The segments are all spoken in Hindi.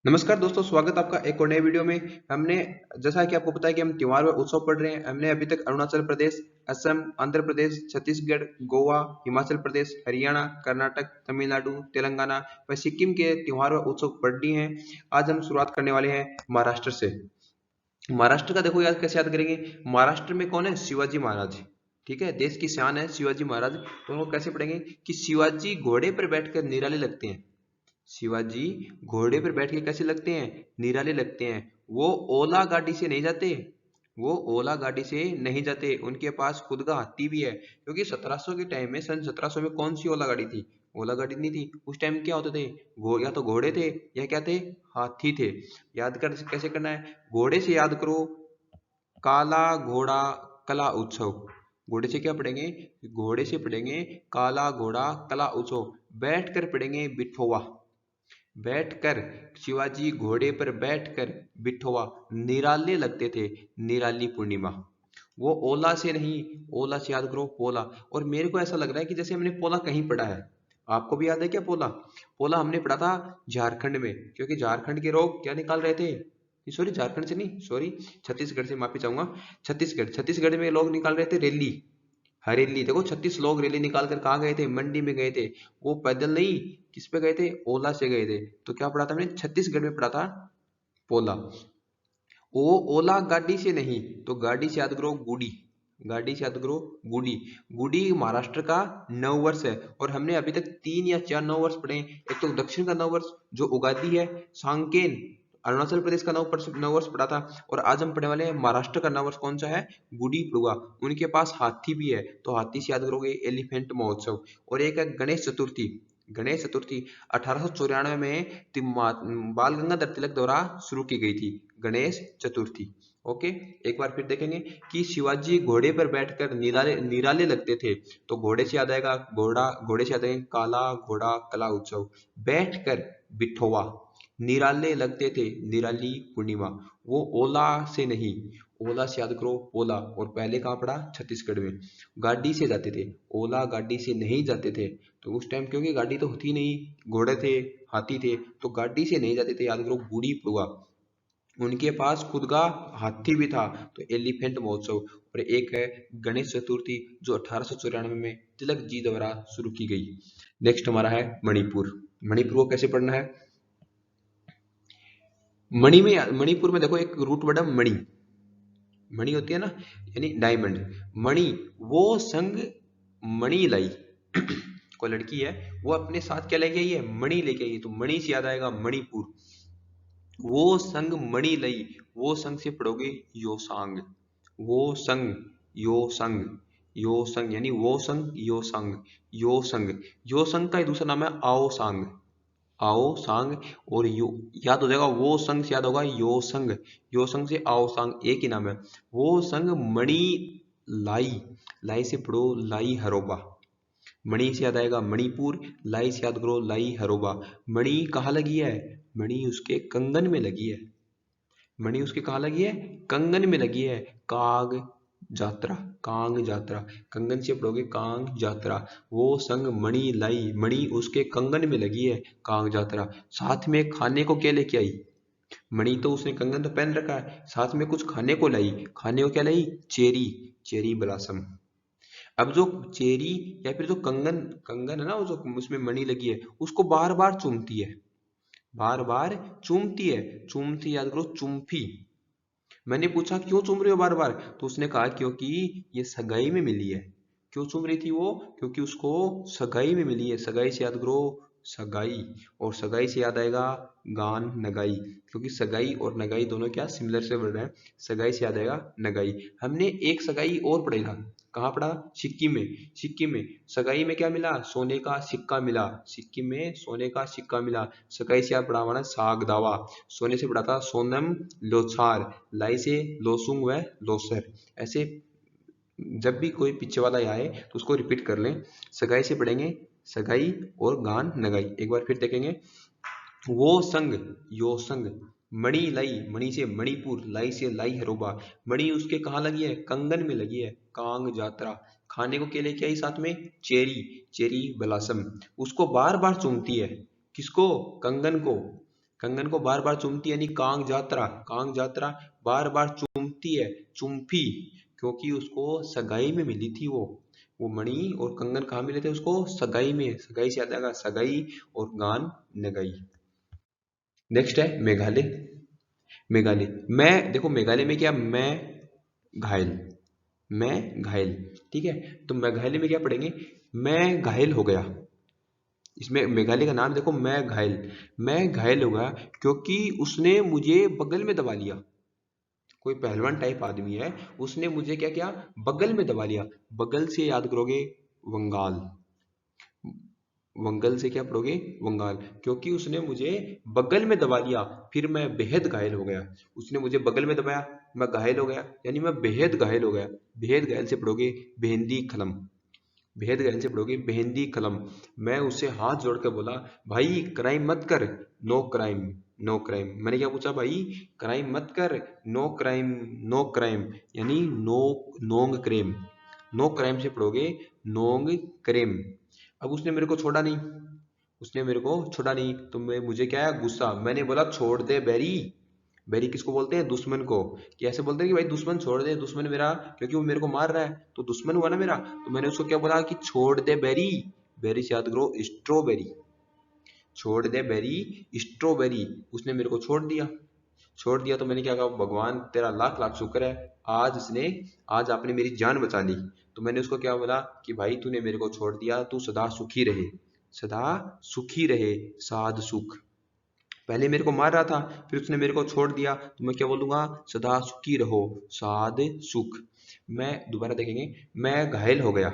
नमस्कार दोस्तों, स्वागत आपका एक और नए वीडियो में। हमने जैसा कि आपको पता है कि हम त्योहार व उत्सव पढ़ रहे हैं। हमने अभी तक अरुणाचल प्रदेश, असम, आंध्र प्रदेश, छत्तीसगढ़, गोवा, हिमाचल प्रदेश, हरियाणा, कर्नाटक, तमिलनाडु, तेलंगाना व सिक्किम के त्योहार व उत्सव पढ़ लिए हैं। आज हम शुरुआत करने वाले हैं महाराष्ट्र से। महाराष्ट्र का देखो याद कैसे याद करेंगे। महाराष्ट्र में कौन है? शिवाजी महाराज। ठीक है, देश की शान है शिवाजी महाराज। तो उनको कैसे पढ़ेंगे कि शिवाजी घोड़े पर बैठकर निराले लगते हैं। शिवाजी घोड़े पर बैठ के कैसे लगते हैं? निराले लगते हैं। वो ओला गाड़ी से नहीं जाते। वो ओला गाड़ी से नहीं जाते, उनके पास खुद का हाथी भी है। क्योंकि 1700 के टाइम में, सन 1700 में कौन सी ओला गाड़ी थी? ओला गाड़ी नहीं थी। उस टाइम क्या होते थे? या तो घोड़े थे या क्या थे? हाथी थे। याद कर कैसे करना है? घोड़े से याद करो, काला घोड़ा कला उत्सव। घोड़े से क्या पढ़ेंगे? घोड़े से पढ़ेंगे काला घोड़ा कला उत्सव। बैठ कर पढ़ेंगे बिठोवा। बैठकर, शिवाजी घोड़े पर बैठकर बिठोवा निराले लगते थे। निराली पूर्णिमा। वो ओला से नहीं, ओला से याद करो पोला। और मेरे को ऐसा लग रहा है कि जैसे हमने पोला कहीं पढ़ा है। आपको भी याद है क्या पोला? पोला हमने पढ़ा था झारखंड में, क्योंकि झारखंड के लोग क्या निकाल रहे थे? सॉरी, झारखंड से नहीं, सॉरी, छत्तीसगढ़ से माफी चाहूंगा। छत्तीसगढ़ में लोग निकाल रहे थे रैली। हरेली। देखो 36 लोग रैली निकाल कर कहाँ गए थे? मंडी में गए थे। वो पैदल नहीं, किस पे गए थे? ओला से गए थे। तो क्या पढ़ा था हमने? छत्तीसगढ़ में पढ़ा था पोला। ओ ओला गाड़ी से नहीं, तो गाड़ी से याद करो गुड़ी। गाड़ी से याद करो गुड़ी। गुड़ी महाराष्ट्र का नववर्ष है। और हमने अभी तक 3 या 4 नववर्ष पढ़े हैं। एक तो दक्षिण का नववर्ष जो उगादी है, सांकेन अरुणाचल प्रदेश का नववर्ष पढ़ा था। और आज हम पढ़ने वाले हैं महाराष्ट्र का नववर्ष। कौन सा है? गुड़ी पड़ुआ। उनके पास हाथी भी है, तो हाथी से याद करोगे एलिफेंट महोत्सव। और एक है गणेश चतुर्थी। गणेश चतुर्थी 1894 में बाल गंगाधर तिलक द्वारा शुरू की गई थी गणेश चतुर्थी। ओके, एक बार फिर देखेंगे कि शिवाजी घोड़े पर बैठकर निराले निराले लगते थे। तो घोड़े से याद आएगा घोड़ा, घोड़े से याद आएगा काला घोड़ा कला उत्सव। बैठकर बिठोवा, निराले लगते थे निराली पूर्णिमा। वो ओला से नहीं, ओला से याद करो ओला। और पहले कहाँ पड़ा? छत्तीसगढ़ में। गाड़ी से जाते थे, ओला गाड़ी से नहीं जाते थे। तो उस टाइम क्योंकि गाड़ी तो होती नहीं, घोड़े थे, हाथी थे, तो गाड़ी से नहीं जाते थे। याद करो गुड़ी पड़ुआ। उनके पास खुद का हाथी भी था, तो एलिफेंट महोत्सव। और एक है गणेश चतुर्थी जो 1894 में तिलक जी द्वारा शुरू की गई। नेक्स्ट हमारा है मणिपुर। मणिपुर को कैसे पढ़ना है? मणिपुर में देखो एक रूट वर्ड है मणि। मणि होती है ना, यानी डायमंड। मणि, वो संग मणि लाई। कोई लड़की है, वो अपने साथ क्या लेके आई है? मणि लेके आई है। तो मणि से याद आएगा मणिपुर। वो संग मणि लई। वो संग से पढ़ोगे योसांग। वो संग, यो संग, यो संग यानी वो संग यो संग। यो संग, यो संग का ही दूसरा नाम है आओ सांग। आओ सांग। और यो याद हो जाएगा, वो संग से याद होगा यो संग। यो संग से आओ सांग एक ही नाम है। वो संग मणि लाई। लाई से पढ़ो लाई हरोबा। मणि से याद आएगा मणिपुर। लाई से याद करो लाई हरोबा। मणि कहाँ लगी है? मणि उसके कंगन में लगी है। मणि उसके कहाँ लगी है? कंगन में लगी है। काग जात्रा, कांग जात्रा। कंगन से पढ़ोगे कांग जात्रा। वो संग मणि लाई, मणि उसके कंगन में लगी है। कांग जात्रा। साथ में खाने को क्या लेके आई? मणि तो उसने कंगन तो पहन रखा है, साथ में कुछ खाने को लाई। खाने को क्या लाई? Cherry, cherry blossom. अब जो चेरी या फिर जो कंगन, कंगन है ना, वो जो उसमें मणि लगी है, उसको बार बार चूमती है। बार बार चूमती है। चूमती याद करो चुम्फी। मैंने पूछा क्यों चूम रहे हो बार बार? तो उसने कहा क्योंकि ये सगाई में मिली है। क्यों चूम रही थी वो? क्योंकि उसको सगाई में मिली है। सगाई से याद करो सगाई। और सगाई से याद आएगा गान नगाई। क्योंकि सगाई और नगाई दोनों क्या सिमिलर से वर्ड है। सगाई से याद आएगा नगाई। हमने एक सगाई और पढ़ेगा। कहाँ पढ़ा? सिक्किम में। सिक्किम में सगाई में क्या मिला? सोने का सिक्का मिला। सिक्किम में सोने का सिक्का मिला। सगाई से याद पढ़ा हमारा साग दावा। सोने से पढ़ा था सोनम लोछार। लाई से लोसुंग व लोसर। ऐसे जब भी कोई पीछे वाला आए तो उसको रिपीट कर लें। सगाई से पढ़ेंगे सगाई और गान नगाई। एक बार फिर देखेंगे। वो संग, यो संग, मणि लाई। मणि से मणिपुर, लाई से लाई हरोबा। मणि उसके कहाँ लगी है? कंगन में लगी है। कांग जात्रा। खाने को क्या लेके आई साथ में? Cherry, cherry blossom. उसको बार बार चूमती है। किसको? कंगन को। कंगन को बार बार चूमती यानी कांग जात्रा, कांग जात्रा बार बार चूमती है, चुम्फी, क्योंकि उसको सगाई में मिली थी वो मणि और कंगन कहाँ मिले थे उसको? सगाई में। सगाई से आता है सगाई और गान नगाई। नेक्स्ट है मेघालय। मेघालय, मैं देखो मेघालय में क्या, मैं घायल, मैं घायल, ठीक है। तो मेघालय में क्या पढ़ेंगे? मैं घायल हो गया। इसमें मेघालय का नाम देखो, मैं घायल हो गया क्योंकि उसने मुझे बगल में दबा लिया। कोई पहलवान टाइप आदमी है, उसने मुझे क्या किया? बगल में दबा लिया। बगल से याद करोगे वंगाल, वंगल से क्या पढ़ोगे? वंगाल, क्योंकि उसने मुझे बगल में दबा लिया, फिर मैं बेहद घायल हो गया। उसने मुझे बगल में दबाया, मैं घायल हो गया, यानी मैं बेहद घायल हो गया। बेहद घायल से पढ़ोगे बेहंदी खलम, बेहद घायल से पढ़ोगे बेहंदी कलम। मैं उससे हाथ जोड़ के बोला, भाई क्राइम मत कर, नो क्राइम, नो क्राइम। मैंने क्या पूछा? भाई क्राइम मत कर, नो क्राइम, नो क्राइम, यानी नो, नोंग क्रेम, नो क्राइम से पढ़ोगे नोंग क्रेम। अब उसने मेरे को छोड़ा नहीं, उसने मेरे को छोड़ा नहीं, तो मैं, मुझे क्या है? गुस्सा। मैंने बोला छोड़ दे बैरी। बैरी किसको बोलते हैं? दुश्मन को। कि ऐसे बोलते हैं कि भाई दुश्मन छोड़ दे, दुश्मन मेरा, क्योंकि वो मेरे को मार रहा है तो दुश्मन हुआ ना मेरा। तो मैंने उसको क्या बोला? कि छोड़ दे बैरी। बैरी से याद करो स्ट्रॉबेरी, छोड़ दे बैरी स्ट्रॉबेरी। उसने मेरे को छोड़ दिया, छोड़ दिया। तो मैंने क्या कहा? भगवान तेरा लाख लाख शुक्र है, आज इसने, आज आपने मेरी जान बचा ली। तो मैंने उसको क्या बोला? कि भाई तूने मेरे को छोड़ दिया, तू सदा सुखी रहे, सदा सुखी रहे, साध सुख। पहले मेरे को मार रहा था, फिर उसने मेरे को छोड़ दिया, तो मैं क्या बोलूंगा? सदा सुखी रहो, साध सुख। मैं दोबारा देखेंगे, मैं घायल हो गया,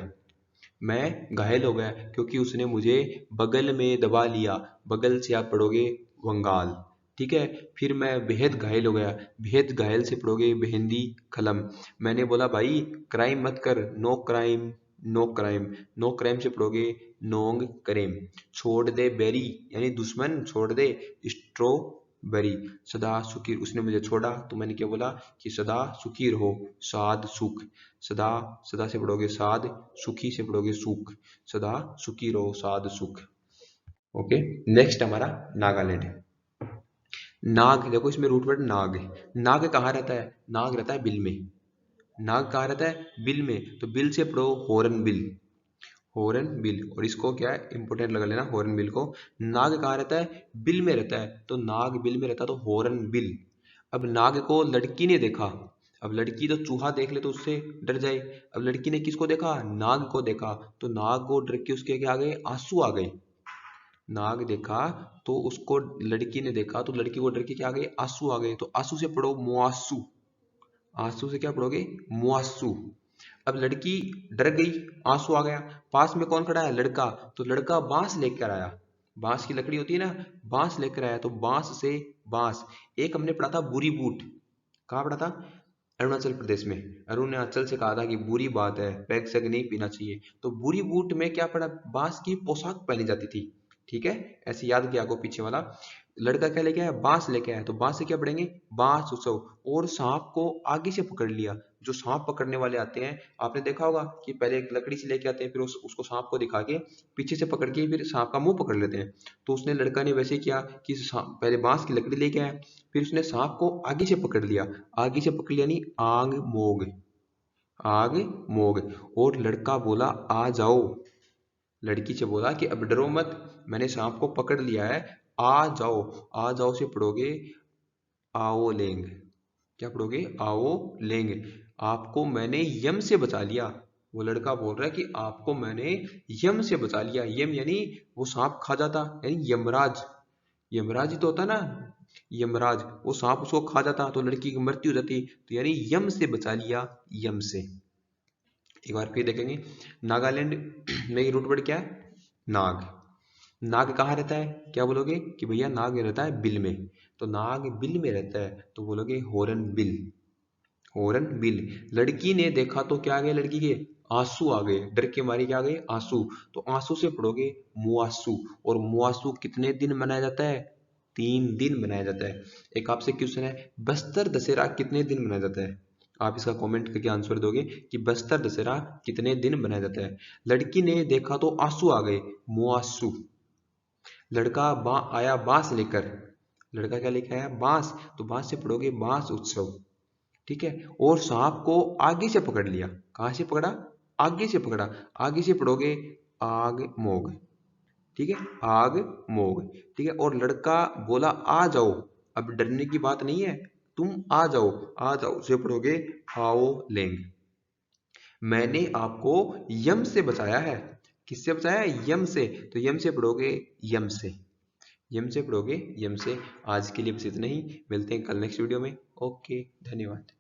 मैं घायल हो गया क्योंकि उसने मुझे बगल में दबा लिया। बगल से आप पढ़ोगे वंगाल, ठीक है। फिर मैं बेहद घायल हो गया, बेहद घायल से पढ़ोगे बेहिंदी कलम। मैंने बोला भाई क्राइम मत कर, no crime, no crime, no crime से पढ़ोगे नोंग करेम। छोड़ दे बेरी, यानी दुश्मन छोड़ दे, स्ट्रॉबेरी, सदा सुखी। उसने मुझे छोड़ा तो मैंने क्या बोला? कि सदा सुखी रहो, साध सुख। सदा, सदा से पढ़ोगे साध, सुखी से पढ़ोगे सुख, सदा सुखी रहो, साध सुख। ओके, नेक्स्ट हमारा नागालैंड है। नाग, देखो इसमें रूट वर्ड नाग है। नाग कहाँ रहता है? नाग रहता है बिल में। नाग कहाँ रहता है? बिल में। तो बिल से पढ़ो हॉर्न बिल, हॉर्न बिल। और इसको क्या है? इंपोर्टेंट लगा लेना हॉर्न बिल को। नाग कहाँ रहता है? बिल में रहता है, तो नाग बिल में रहता है, तो हॉर्न बिल। अब नाग को लड़की ने देखा। अब लड़की तो चूहा देख ले तो उससे डर जाए। अब लड़की ने किसको देखा? नाग को देखा, तो नाग को डर के उसके क्या आ गए? आंसू आ गए। नाग देखा तो उसको, लड़की ने देखा तो लड़की को डर के क्या आ गए? आंसू आ गए। तो आंसू से पढ़ो मुआसू, आंसू से क्या पढ़ोगे? मुआसू। अब लड़की डर गई, आंसू आ गया। पास में कौन खड़ा है? लड़का। तो लड़का बांस लेकर आया, बांस की लकड़ी होती है ना, बांस लेकर आया। तो बांस से बांस। एक हमने पढ़ा था बुरी बूट, कहाँ पढ़ा था? अरुणाचल प्रदेश में। अरुणाचल से कहा था कि बुरी बात है, पैग सैग नहीं पीना चाहिए। तो बुरी बूट में क्या पढ़ा? बांस की पोशाक पहनी जाती थी, ठीक है। ऐसे याद किया को पीछे वाला। लड़का क्या लेके आया? बांस लेके आया। तो बांस से क्या पढ़ेंगे? बांस उत्सव। और सांप को आगे से पकड़ लिया। जो सांप पकड़ने वाले आते हैं, आपने देखा होगा कि पहले एक लकड़ी से लेके आते हैं, फिर उसको सांप को दिखा के पीछे से पकड़ के फिर सांप का मुंह पकड़ लेते हैं। तो उसने, लड़का ने वैसे किया कि पहले बांस की लकड़ी लेके आया, फिर उसने सांप को आगे से पकड़ लिया। आगे से पकड़ लिया यानी आग मोग, आग मोग। और लड़का बोला आ जाओ, लड़की से बोला कि अब डरो मत, मैंने सांप को पकड़ लिया है, आ जाओ। आ जाओ से पढ़ोगे आओ लेंग। क्या पढ़ोगे? आओ लेंग। आपको मैंने यम से बचा लिया। वो लड़का बोल रहा है कि आपको मैंने यम से बचा लिया। यम यानी वो सांप खा जाता, यानी यमराज। यमराज ही तो होता ना, यमराज। वो सांप उसको खा जाता तो लड़की की मृत्यु हो जाती। तो यानी यम से बचा लिया, यम से। एक बार फिर देखेंगे नागालैंड में रूट वर्ड क्या है? नाग। नाग कहाँ रहता है? क्या बोलोगे? कि भैया नाग रहता है बिल में। तो नाग बिल में रहता है, तो बोलोगे हॉर्न बिल, हॉर्न बिल। लड़की ने देखा तो क्या आ गया? लड़की के आंसू आ गए, डर के मारे क्या आ गए? आंसू। तो आंसू से पढ़ोगे मुआसू। और मुआसू कितने दिन मनाया जाता है? 3 दिन मनाया जाता है। एक आपसे क्वेश्चन है, बस्तर दशहरा कितने दिन मनाया जाता है? आप इसका कमेंट करके आंसर दोगे कि बस्तर दशहरा कितने दिन मनाया जाता है। लड़की ने देखा तो आंसू आ गए, मुआसू। लड़का आया बांस लेकर, लड़का क्या लेके आया, बांस, तो बांस से पढ़ोगे बांस उत्सव। ठीक है, और सांप को आगे से पकड़ लिया, कहां से पकड़ा, आगे से पकड़ा, आगे से पढ़ोगे आग मोग। ठीक है, आग मोग। ठीक है, और लड़का बोला आ जाओ, अब डरने की बात नहीं है, तुम आ जाओ, आ जाओ से पढ़ोगे आओ लेंग। मैंने आपको यम से बचाया है, किससे बचाया है, यम से, तो यम से पढ़ोगे यम से, यम से पढ़ोगे यम से। आज के लिए बस इतना ही, मिलते हैं कल नेक्स्ट वीडियो में। ओके, धन्यवाद।